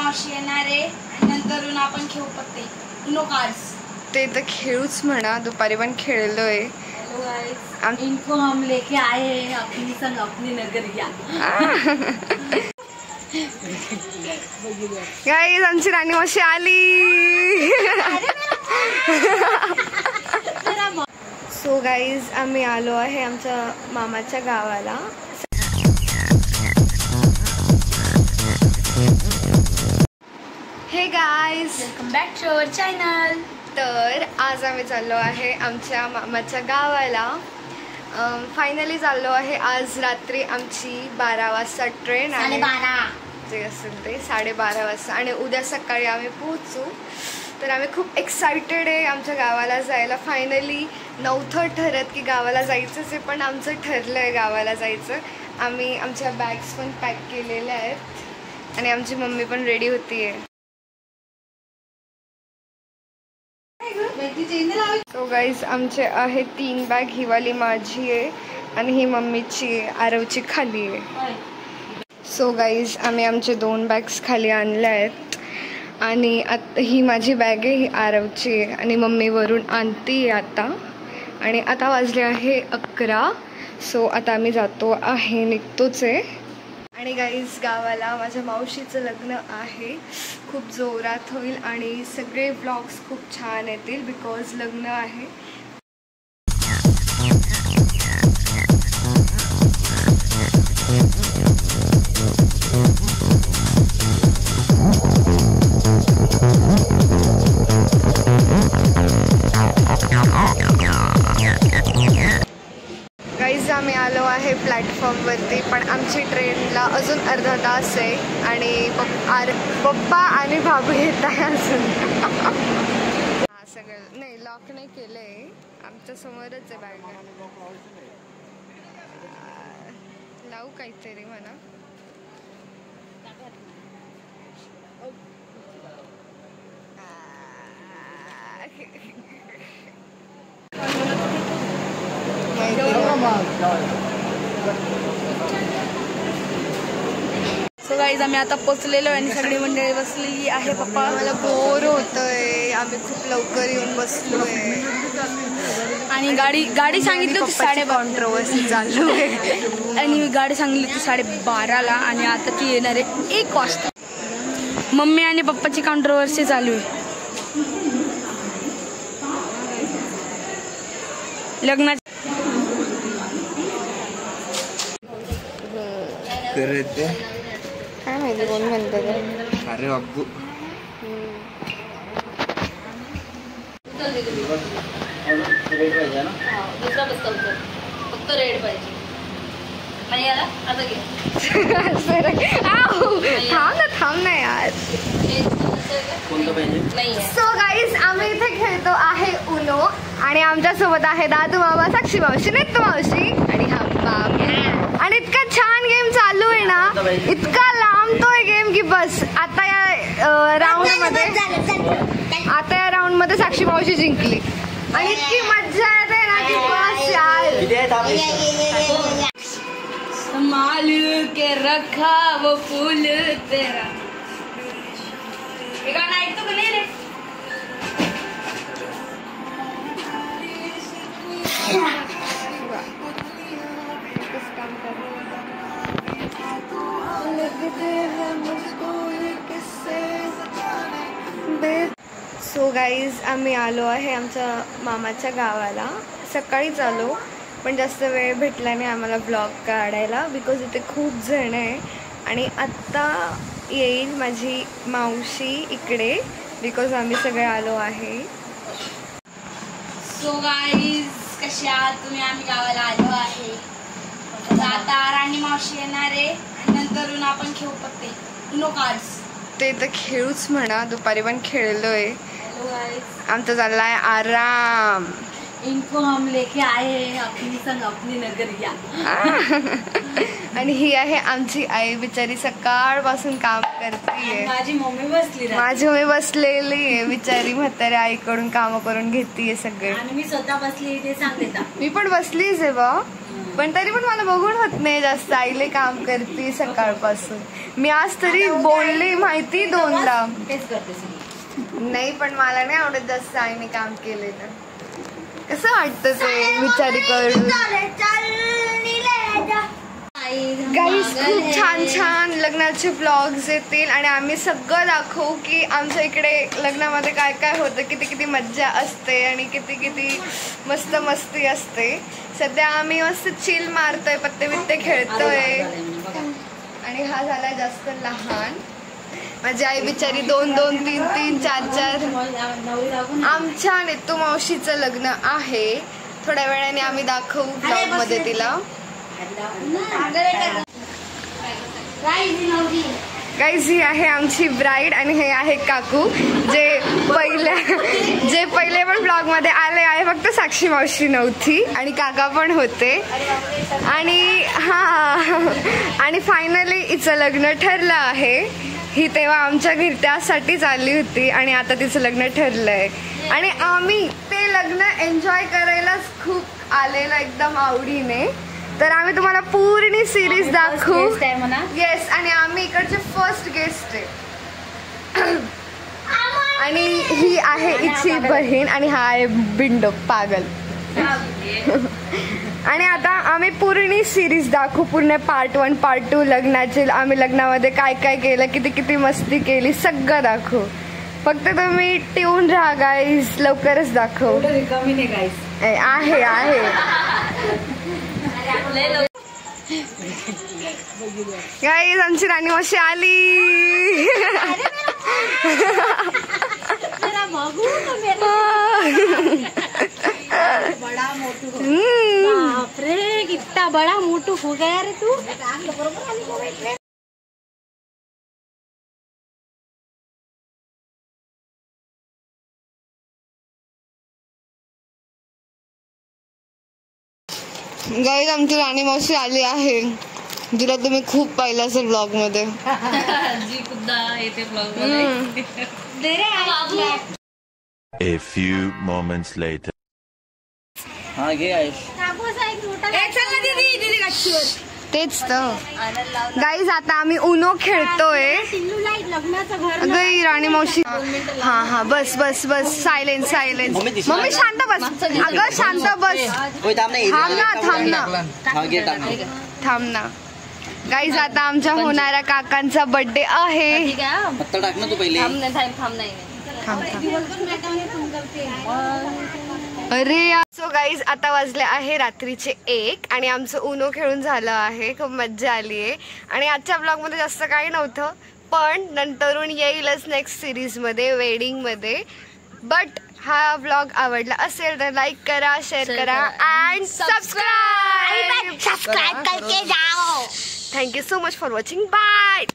मावशी येणार आहे आणि नंतर आपण खेळू पत्ते उनो कार्ड्स. ते तर खेळूच म्हणा, दुपारी पण खेळलोय. हेलो गाइस, इनको हम लेके आए हैं अपनी संग अपनी नगरिया. गाईज आमची राणी मावशी आली. सो गाईज आम्ही आलो आहे आमच्या मामाच्या गावाला. Hey guys, welcome back to our channel. तर आज आम्ही चाललो आहे आमच्या मामाच्या गावाला. फायनली चाललो आहे. आज रात्री आमची 12 वाजता ट्रेन आहे, 12 जे असेल ते 12:30 वाजता, आणि उद्या सकाळी आम्ही पोहोचू. तर आम्ही खूप एक्सायटेड आहे आमच्या गावाला जायला. फायनली नव्हतं ठरत की गावाला जायचंच आहे, पण आमचं ठरलं आहे गावाला जायचं. आम्ही आमच्या बॅग्स पण पॅक केलेल्या आहेत आणि आमची मम्मी पण रेडी होती आहे. सो गाईज आमचे आहे 3 बॅग. ही वाली माझी आहे आणि ही मम्मीची आहे, आरवची खाली आहे. सो गाईज आम्ही आमचे 2 बॅग्स खाली आणल्या आहेत आणि आता ही माझी बॅग आहे, ही आरवची आहे आणि मम्मी वरून आणती आता. आणि आता वाजले आहे 11. सो आता आम्ही जातो आहे, निघतोच आहे. आणि गाईज गावाला माझ्या मावशीचं लग्न आहे, खूप जोरात होईल आणि सगळे व्लॉग्स खूप छान येतील बिकॉज लग्न आहे. गाईज आम्ही आलो आहे प्लॅटफॉर्मवरती, पण आमची ट्रेनला अजून अर्धा तास आहे आणि पप्पा आणि भाऊ येत आहे अजून. हा सगळं नाही, लॉक नाही केलं आहे, आमच्या समोरच आहे बॅग. लावू काहीतरी म्हणा. सो गाईज आम्ही आता पोचलेलो आणि सगळी मंडळी बसलेली आहे. पप्पा मला बोर होतंय, आम्ही खूप लवकर येऊन बसलोय आणि गाडी सांगितली होती 12:30 कॉन्ट्रोवर्सी चालू आहे आणि गाडी सांगितली होती 12:30ला आणि आता ती येणार आहे 1 वाजता. मम्मी आणि पप्पाची कॉन्ट्रोवर्सी चालू आहे लग्नाची. काय माहिती कोण म्हणतं ते. अरे अब्बू फक्त रेड पाहिजे. थांब ना यार. सो गाईज आम्ही इथे खेळतो आहे उनो आणि आमच्या सोबत आहे दादू मामा, साक्षी मावशी, नेतू मावशी आणि हा बाप. आणि इतका छान गेम चालू आहे ना, इतका लांबतोय गेम की बस. आता या राऊंड मध्ये साक्षी मावशी जिंकली आणि इतकी मज्जा येते ना की बस यार. संभाल के रखा वो फूल तेरा. हे गाणं ऐकतो का नाही रे? सो गाईज आम्ही आलो आहे आमच्या मामाच्या गावाला. सकाळीच आलो पण जास्त वेळ भेटला नाही आम्हाला ब्लॉग काढायला बिकॉज इथे खूप जण आहे. आणि आत्ता येईल माझी मावशी इकडे बिकॉज आम्ही सगळे आलो आहे. सो गाईज कसे आहात तुम्ही? आम्ही गावाला आलो आहे. आता राणी मावशी येणार आहे आणि नंतर आपण खेळू पत्ते उनो कार्ड्स. ते तर खेळूच म्हणा, दुपारी पण खेळलोय. हेलो गाईज, आमचा चाललाय आराम. इनको हम लेके आए हैं अपनी संग अपनी नगरिया. आणि ही आहे आमची आई, बिचारी सकाळपासून काम करते. माझी मम्मी बसलेली आहे बिचारी, म्हाताऱ्या आईकडून काम करून घेतीये सगळे. आणि मी स्वतः बसली ते सांगते. मी पण बसलीच आहे बा. पण तरी पण मला बघून होत नाही जास्त. आईले काम करते सकाळपासून. मी आज तरी बोलली माहिती 2दा. नाही पण मला नाही आवडत जास्त आईने काम केलेलं. कसं वाटतं ते विचारी करून. गाईज खूप छान छान लग्नाचे ब्लॉग्स येतील आणि आम्ही सगळं दाखवू की आमच्या इकडे लग्नामध्ये काय काय होतं, किती किती मज्जा असते आणि किती किती मस्त मस्ती असते. सध्या आम्ही मस्त चिल मारतोय, पत्ते बित्ते खेळतोय. आणि हा झाला जास्त लहान. माझी आई बिचारी 2 2 3 3 4 4. आमच्या नेतू मावशीचं लग्न आहे. थोड्या वेळाने आम्ही दाखवू ब्लॉग मध्ये तिला. गाईज ही आहे आमची ब्राईड आणि हे आहे काकू जे पहिले पण ब्लॉग मध्ये आले आहे. फक्त साक्षी मावशी नव्हती आणि काका पण होते. आणि आणि फायनली हिचं लग्न ठरलं आहे. ही तेव्हा आमच्या घरी त्यासाठीच आली होती आणि आता तिचं लग्न ठरलंय. आणि आम्ही ते लग्न एन्जॉय करायलाच खूप आलेलं एकदम आवडीने. तर आम्ही तुम्हाला पूर्ण सिरीज दाखवू. येस, आणि आम्ही इकडचे फर्स्ट गेस्ट आहे. आणि ही आहे हिची बहीण आणि हा आहे बिंडो पागल. आणि आता आम्ही पूर्ण सिरीज दाखवू. पूर्ण पार्ट 1 पार्ट 2 लग्नाचे. आम्ही लग्नामध्ये काय काय केलं, किती किती मस्ती केली, सगळं दाखवू. फक्त तुम्ही ट्यून राहा गाईज. लवकरच दाखवू. आहे गाईज आमची राणी मावशी आली. बापरे कितना बड़ा मोटू हो गया रे तू. गाईज आमची राणी मावशी आली आहे. जिला तुम्ही खूप पाहिलं असेल ब्लॉग मध्ये. A few moments later. तेच तर गाईज आता आम्ही उनो खेळतोय. अगं राणी मावशी. हा बस बस बस. Silence silence. मम्मी शांत बस. अगं शांत बस. थांब ना. गाईज आता आमच्या होणाऱ्या काकांचा बर्थडे आहे. अरे सो गाईज आता वाजले आहे रात्रीचे 1 आणि आमचं उनो खेळून झालं आहे. खूप मज्जा आली आहे. आणि आजच्या ब्लॉग मध्ये जास्त काही नव्हतं, पण नंतरून येईलच नेक्स्ट सिरीज मध्ये, वेडिंग मध्ये. बट हा ब्लॉग आवडला असेल तर लाईक करा, शेअर करा अँड सबस्क्राईब करके जाओ. Thank you so much for watching. Bye.